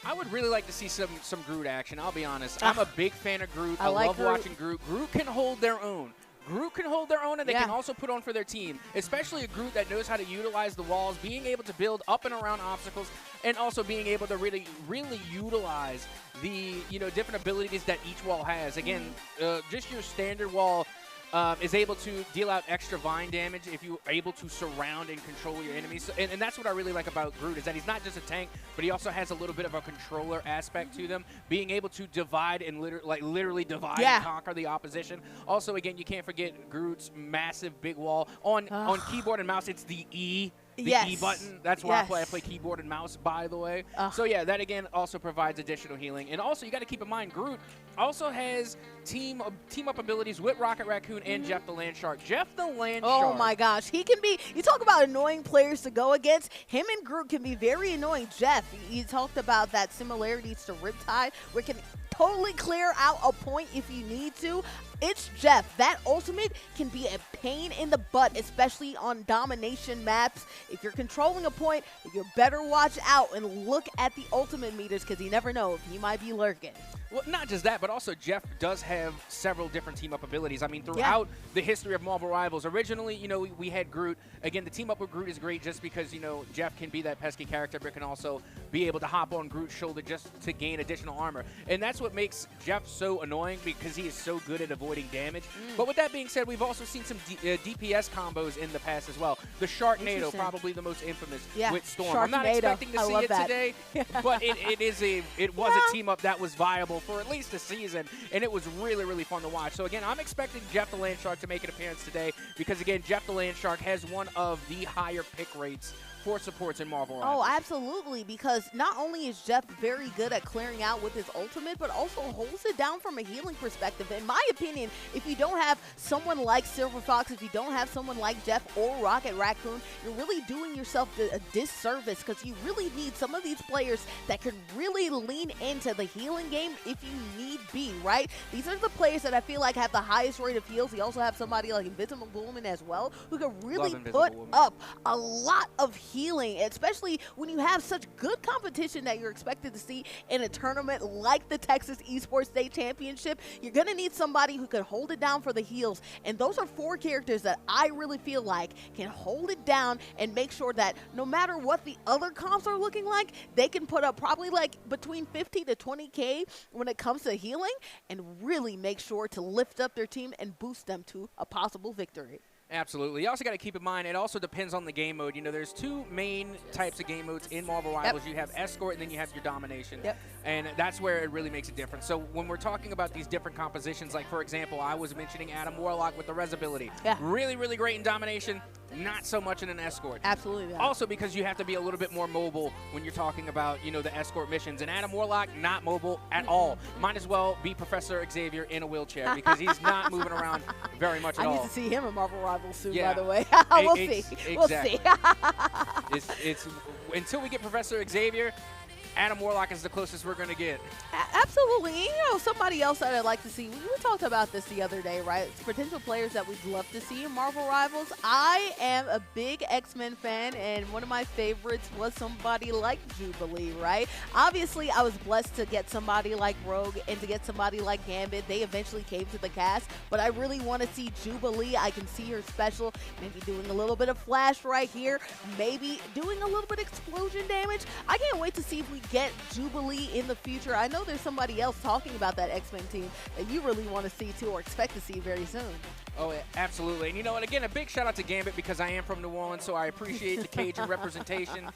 I would really like to see some Groot action, I'll be honest. Ah. I'm a big fan of Groot. I like love Groot. watching Groot. Groot can hold their own. Groot can hold their own, and they Yeah. can also put on for their team, especially a Groot that knows how to utilize the walls, being able to build up and around obstacles, and also being able to really utilize the different abilities that each wall has. Again, just your standard wall is able to deal out extra vine damage if you're able to surround and control your enemies. So, and that's what I really like about Groot, is that he's not just a tank, but he also has a little bit of a controller aspect to them, being able to divide and literally divide and conquer the opposition. Also, again, you can't forget Groot's massive big wall. On keyboard and mouse, it's the E. The E button. That's why I play keyboard and mouse, by the way. So yeah, that again also provides additional healing. And also, you got to keep in mind, Groot also has team up abilities with Rocket Raccoon and Jeff the Land Shark. Jeff the Land Shark. Oh my gosh, he can be. You talk about annoying players to go against. Him and Groot can be very annoying. Jeff, you talked about that similarities to Riptide, where it can totally clear out a point if you need to. It's Jeff. That ultimate can be a pain in the butt, especially on domination maps. If you're controlling a point, you better watch out and look at the ultimate meters, because you never know if he might be lurking. Well, not just that, but also Jeff does have several different team-up abilities. I mean, throughout the history of Marvel Rivals, originally, we had Groot. Again, the team-up with Groot is great just because, Jeff can be that pesky character, but can also be able to hop on Groot's shoulder just to gain additional armor. And that's what makes Jeff so annoying, because he is so good at avoiding damage. But with that being said, we've also seen some DPS combos in the past as well. The Sharknado, probably the most infamous with Storm. Sharknado. I'm not expecting to see it today, but it was a team-up that was viable for at least a season, and it was really, really fun to watch. So again, I'm expecting Jeff the Land Shark to make an appearance today, because again, Jeff the Land Shark has one of the higher pick rates for supports in Marvel Rivals. Oh, absolutely, because not only is Jeff very good at clearing out with his ultimate, but also holds it down from a healing perspective. In my opinion, if you don't have someone like Silver Fox, if you don't have someone like Jeff or Rocket Raccoon, you're really doing yourself a disservice, because you really need some of these players that can really lean into the healing game if you need be, right? These are the players that I feel like have the highest rate of heals. You also have somebody like Invisible Woman as well, who can really put up a lot of healing, especially when you have such good competition that you're expected to see in a tournament like the Texas Esports State Championship. You're going to need somebody who can hold it down for the heals, and those are 4 characters that I really feel like can hold it down and make sure that no matter what the other comps are looking like, they can put up probably like between 50 to 20K when it comes to healing, and really make sure to lift up their team and boost them to a possible victory. Absolutely. You also got to keep in mind, it also depends on the game mode. There's 2 main types of game modes in Marvel Rivals. You have Escort, and then you have your Domination. And that's where it really makes a difference. So when we're talking about these different compositions, like, for example, I was mentioning Adam Warlock with the Res ability. Really, really great in Domination, not so much in an Escort. Absolutely. Also because you have to be a little bit more mobile when you're talking about, the Escort missions. And Adam Warlock, not mobile at all. Might as well be Professor Xavier in a wheelchair, because he's not moving around very much at all. I need to see him in Marvel Rivals soon, by the way. We'll see. We'll see. it's until we get Professor Xavier, Adam Warlock is the closest we're going to get. Absolutely. Somebody else that I'd like to see, we talked about this the other day, right? Potential players that we'd love to see in Marvel Rivals. I am a big X-Men fan, and one of my favorites was somebody like Jubilee, right? Obviously, I was blessed to get somebody like Rogue and to get somebody like Gambit. They eventually came to the cast, but I really want to see Jubilee. I can see her special, maybe doing a little bit of flash right here, maybe doing a little bit of explosion damage. I can't wait to see if we get Jubilee in the future. I know there's somebody else talking about that X-Men team that you really want to see too, or expect to see very soon. Oh, yeah, absolutely. And you know what? Again, a big shout out to Gambit, because I am from New Orleans, so I appreciate the Cajun representation.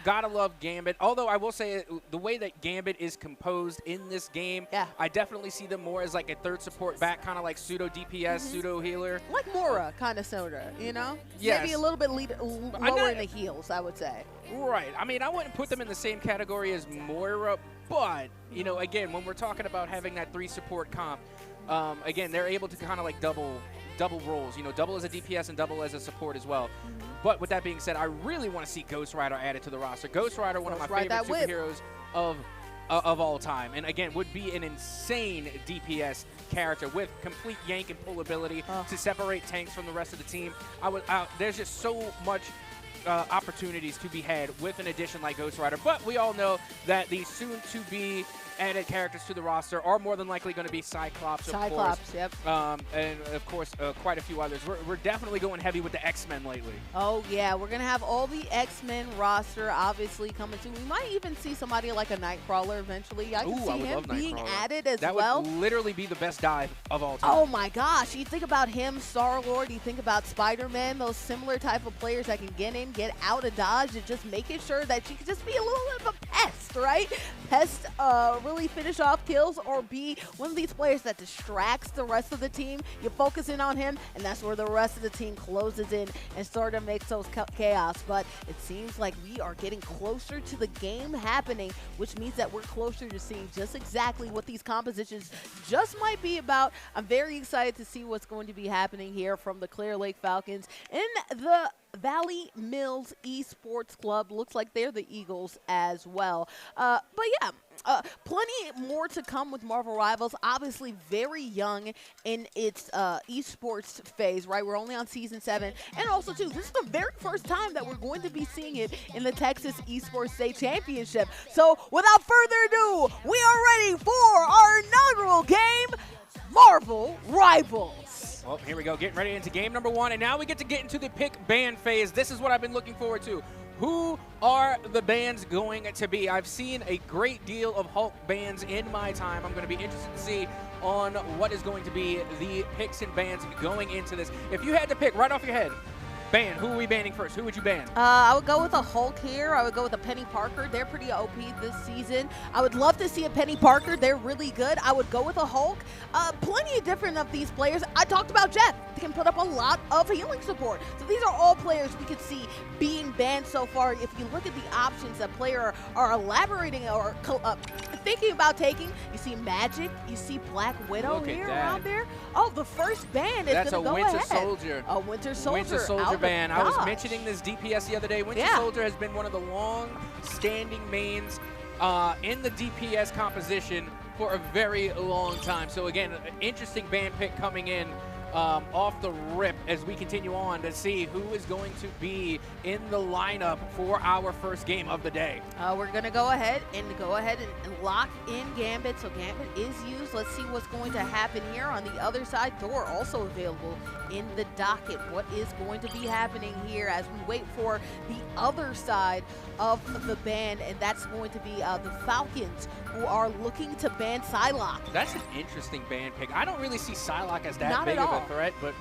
Gotta love Gambit. Although I will say the way that Gambit is composed in this game, I definitely see them more as like a third support back, kind of like pseudo DPS, pseudo healer. Like Mora, kind of sorta, Yes. Maybe a little bit lower in the heels, I would say. Right. I mean, I wouldn't put them in the same category as Moira, but, again, when we're talking about having that 3 support comp, again, they're able to kind of like double roles, double as a DPS and double as a support as well. But with that being said, I really want to see Ghost Rider added to the roster. Ghost Rider, one of my favorite superheroes of all time, and again, would be an insane DPS character with complete yank and pull ability to separate tanks from the rest of the team. There's just so much opportunities to be had with an addition like Ghost Rider. But we all know that the soon-to-be added characters to the roster are more than likely going to be Cyclops, of course. Yep. And, of course, quite a few others. We're definitely going heavy with the X-Men lately. Oh, yeah. We're going to have all the X-Men roster obviously coming soon. We might even see somebody like a Nightcrawler eventually. I can see him being added as well. That would literally be the best dive of all time. Oh, my gosh. You think about him, Star-Lord. You think about Spider-Man, those similar type of players that can get in, get out of dodge, and just making sure that she can just be a little bit of a pest, right? Pest, really finish off kills or be one of these players that distracts the rest of the team. You focus in on him, and that's where the rest of the team closes in and sort of makes those chaos. But it seems like we are getting closer to the game happening, which means that we're closer to seeing just exactly what these compositions just might be about. I'm very excited to see what's going to be happening here from the Clear Lake Falcons in the Valley Mills Esports Club. Looks like they're the Eagles as well. But yeah, plenty more to come with Marvel Rivals. Obviously very young in its esports phase, right? We're only on season 7. And also, too, this is the very first time that we're going to be seeing it in the Texas Esports State Championship. So without further ado, we are ready for our inaugural game, Marvel Rivals. Well, here we go, getting ready into game number 1, and now we get to get into the pick band phase. This is what I've been looking forward to. Who are the bands going to be? I've seen a great deal of Hulk bands in my time. I'm going to be interested to see on what is going to be the picks and bands going into this. If you had to pick right off your head, ban, who are we banning first? Who would you ban? I would go with a Hulk here. I would go with a Penny Parker. They're pretty OP this season. I would love to see a Penny Parker. They're really good. I would go with a Hulk. Plenty of different of these players. I talked about Jeff. He can put up a lot of healing support. So these are all players we could see being banned so far. If you look at the options that players are elaborating or thinking about taking, you see Magic, you see Black Widow here around there. Oh, the first ban is going to go ahead. That's a Winter Soldier. A Winter Soldier. Winter Soldier ban. I was mentioning this DPS the other day. Winter Soldier has been one of the long-standing mains in the DPS composition for a very long time. So again, an interesting ban pick coming in off the rip as we continue on to see who is going to be in the lineup for our first game of the day. We're going to go ahead and lock in Gambit. So Gambit is used. Let's see what's going to happen here on the other side. Door also available in the docket. What is going to be happening here as we wait for the other side of the ban, and that's going to be the Falcons, who are looking to ban Psylocke. That's an interesting ban pick. I don't really see Psylocke as that big of a threat, but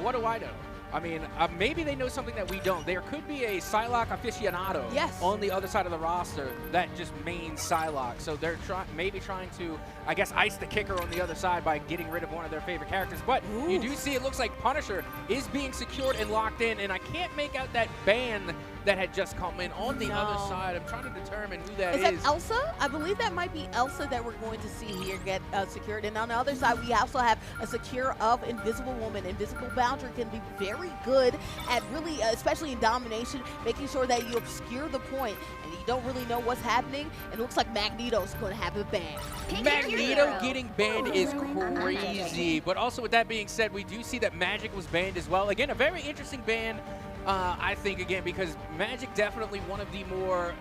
what do I know? I mean, maybe they know something that we don't. There could be a Psylocke aficionado on the other side of the roster that just mains Psylocke. So they're maybe trying to, I guess, ice the kicker on the other side by getting rid of one of their favorite characters. But you do see it looks like Punisher is being secured and locked in, and I can't make out that ban that had just come in on the other side. I'm trying to determine who that is. Is that Elsa? I believe that might be Elsa that we're going to see here get secured. And on the other side, we also have a secure of Invisible Woman. Invisible Boundary can be very good at really, especially in domination, making sure that you obscure the point and you don't really know what's happening. And it looks like Magneto's going to have a ban. Magneto getting banned is crazy. But also with that being said, we do see that Magic was banned as well. Again, a very interesting ban. I think, again, because Magic definitely one of the more,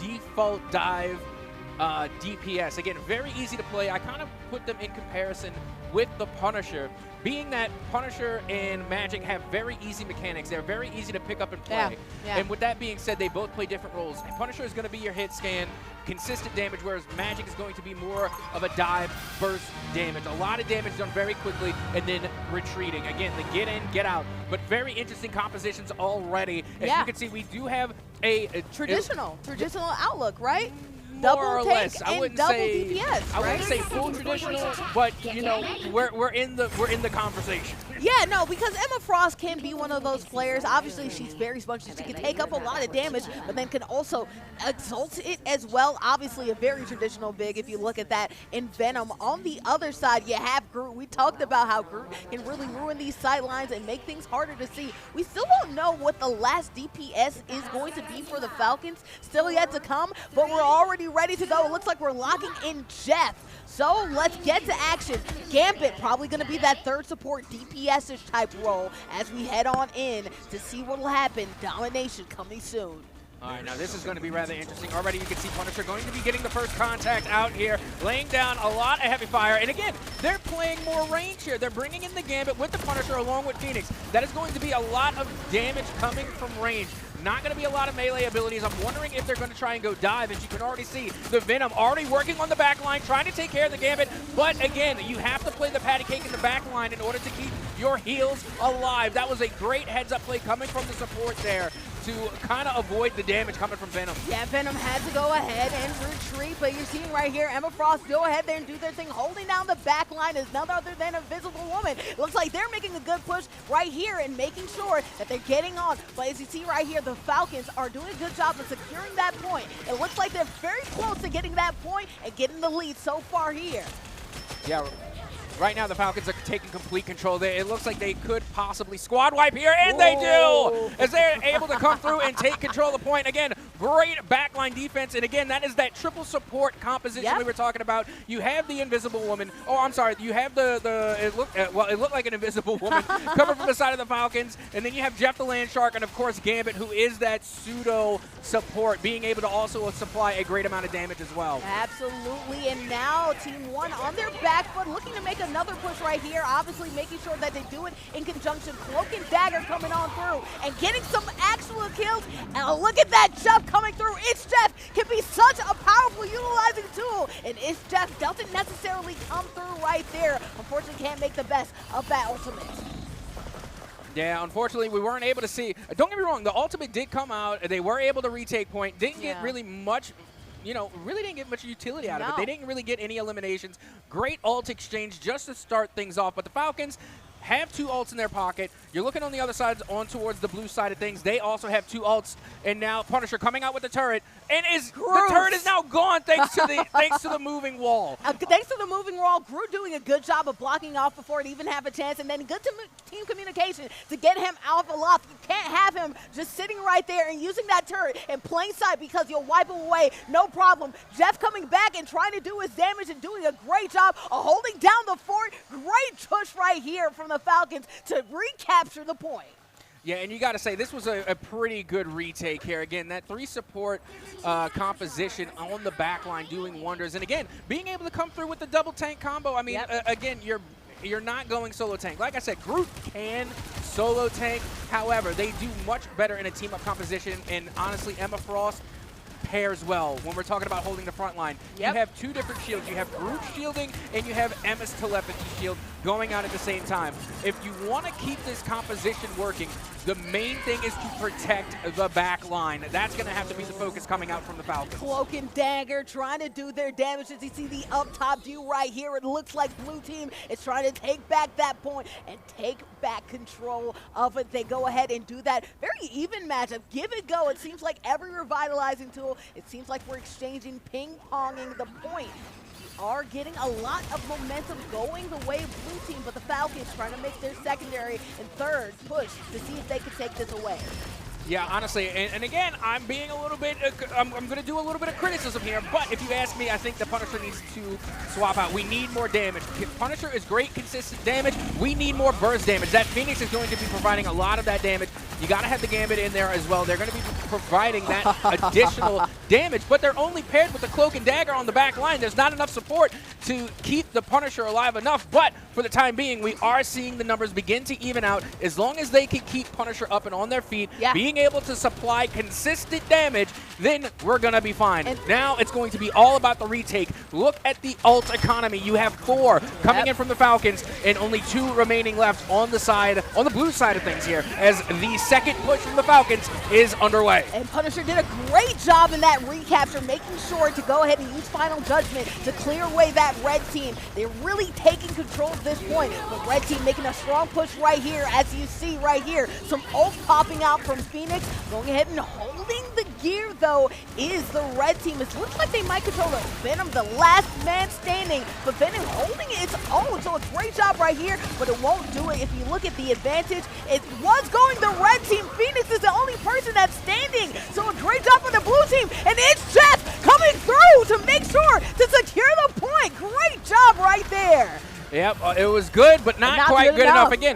default dive DPS. Again, very easy to play. I kind of put them in comparison with the Punisher, being that Punisher and Magic have very easy mechanics. They're very easy to pick up and play. And with that being said, they both play different roles. Punisher is going to be your hit scan, consistent damage, whereas Magic is going to be more of a dive, burst damage. A lot of damage done very quickly and then retreating. Again, the get in, get out. But very interesting compositions already. As you can see, we do have a traditional outlook, right? More or less. I wouldn't say DPS, I wouldn't say full traditional, but we're in the conversation. Yeah, no, because Emma Frost can be one of those players. Obviously, she's very spongy. She can take up a lot of damage, but then can also exalt it as well. Obviously, a very traditional big if you look at that in Venom. On the other side, you have Groot. We talked about how Groot can really ruin these sight lines and make things harder to see. We still don't know what the last DPS is going to be for the Falcons. Still yet to come, but we're already absolutely ready to go. It looks like we're locking in Jeff. So let's get to action. Gambit probably going to be that third support DPS-ish type role as we head on in to see what will happen. Domination coming soon. All right, now this is going to be rather interesting. Already you can see Punisher going to be getting the first contact out here, laying down a lot of heavy fire. And again, they're playing more range here. They're bringing in the Gambit with the Punisher along with Phoenix. That is going to be a lot of damage coming from range. Not going to be a lot of melee abilities. I'm wondering if they're going to try and go dive, as you can already see the Venom already working on the back line, trying to take care of the Gambit. But again, you have to play the patty cake in the back line in order to keep your heals alive. That was a great heads-up play coming from the support there to kind of avoid the damage coming from Venom. Yeah, Venom had to go ahead and retreat, but you're seeing right here, Emma Frost go ahead there and do their thing. Holding down the back line is none other than Invisible Woman. Looks like they're making a good push right here and making sure that they're getting on. But as you see right here, the Falcons are doing a good job of securing that point. It looks like they're very close to getting that point and getting the lead so far here. Yeah. Right now, the Falcons are taking complete control there. It looks like they could possibly squad wipe here, and they do! As they're able to come through and take control of the point. Again, great backline defense, and again, that is that triple support composition we were talking about. You have the Invisible Woman. Oh, I'm sorry. You have it looked like an Invisible Woman coming from the side of the Falcons, and then you have Jeff the Land Shark, and of course, Gambit, who is that pseudo support, being able to also supply a great amount of damage as well. Absolutely, and now Team 1 on their back foot, looking to make another push right here, obviously making sure that they do it in conjunction. Cloak and Dagger coming on through and getting some actual kills. And look at that Jeff coming through. It's Jeff can be such a powerful utilizing tool. And It's Jeff doesn't necessarily come through right there. Unfortunately, can't make the best of that ultimate. Yeah, unfortunately, we weren't able to see. Don't get me wrong, the ultimate did come out. They were able to retake point. Didn't get really much. Really didn't get much utility out of it. They didn't really get any eliminations. Great ult exchange just to start things off. But the Falcons have 2 ults in their pocket. You're looking on the other side, on towards the blue side of things. They also have 2 ults, and now Punisher coming out with the turret, and the turret is now gone thanks to the moving wall. Thanks to the moving wall, Groot doing a good job of blocking off before it even have a chance, and then good team communication to get him out of the loft. You can't have him just sitting right there and using that turret in plain sight because you'll wipe him away, no problem. Jeff coming back and trying to do his damage and doing a great job of holding down the fort. Great push right here from the Falcons to recapture the point. Yeah, and you got to say, this was a pretty good retake here. Again, that 3 support composition on the back line doing wonders. And again, being able to come through with the double tank combo. I mean, again, you're not going solo tank. Like I said, Groot can solo tank. However, they do much better in a team-up composition. And honestly, Emma Frost pairs well when we're talking about holding the front line. You have 2 different shields. You have Groot shielding and you have Emma's telepathy shield going out at the same time. If you want to keep this composition working, the main thing is to protect the back line. That's going to have to be the focus coming out from the Falcons. Cloak and Dagger trying to do their damage. As you see the up top view right here, it looks like blue team is trying to take back that point and take back control of it. They go ahead and do that. Very even matchup. Give it go. It seems like every revitalizing tool, it seems like we're exchanging, ping-ponging the point. We are getting a lot of momentum going the way of blue team, but the Falcons trying to make their secondary and third push to see if they can take this away. Yeah, honestly, and again, I'm being a little bit, I'm going to do a little bit of criticism here, but if you ask me, I think the Punisher needs to swap out. We need more damage. Punisher is great, consistent damage. We need more burst damage. That Phoenix is going to be providing a lot of that damage. You got to have the Gambit in there as well. They're going to be providing that additional damage, but they're only paired with the Cloak and Dagger on the back line. There's not enough support to keep the Punisher alive enough, but for the time being, we are seeing the numbers begin to even out. As long as they can keep Punisher up and on their feet, being able to supply consistent damage, then we're going to be fine. And now it's going to be all about the retake. Look at the ult economy. You have 4 coming in from the Falcons and only 2 remaining left on the side, on the blue side of things here, as the second push from the Falcons is underway. And Punisher did a great job in that recapture, making sure to go ahead and use Final Judgment to clear away that red team. They're really taking control at this point, but red team making a strong push right here, as you see right here. Some ult popping out from Phoenix. Going ahead and holding the gear, though, is the red team. It looks like they might control the Venom, the last man standing, but Venom holding its own. So a great job right here, but it won't do it. If you look at the advantage, it was going the red team. Phoenix is the only person that's standing. So a great job for the blue team, and it's Jeff coming through to make sure to secure the point. Great job right there. Yep, it was good, but not quite good enough again.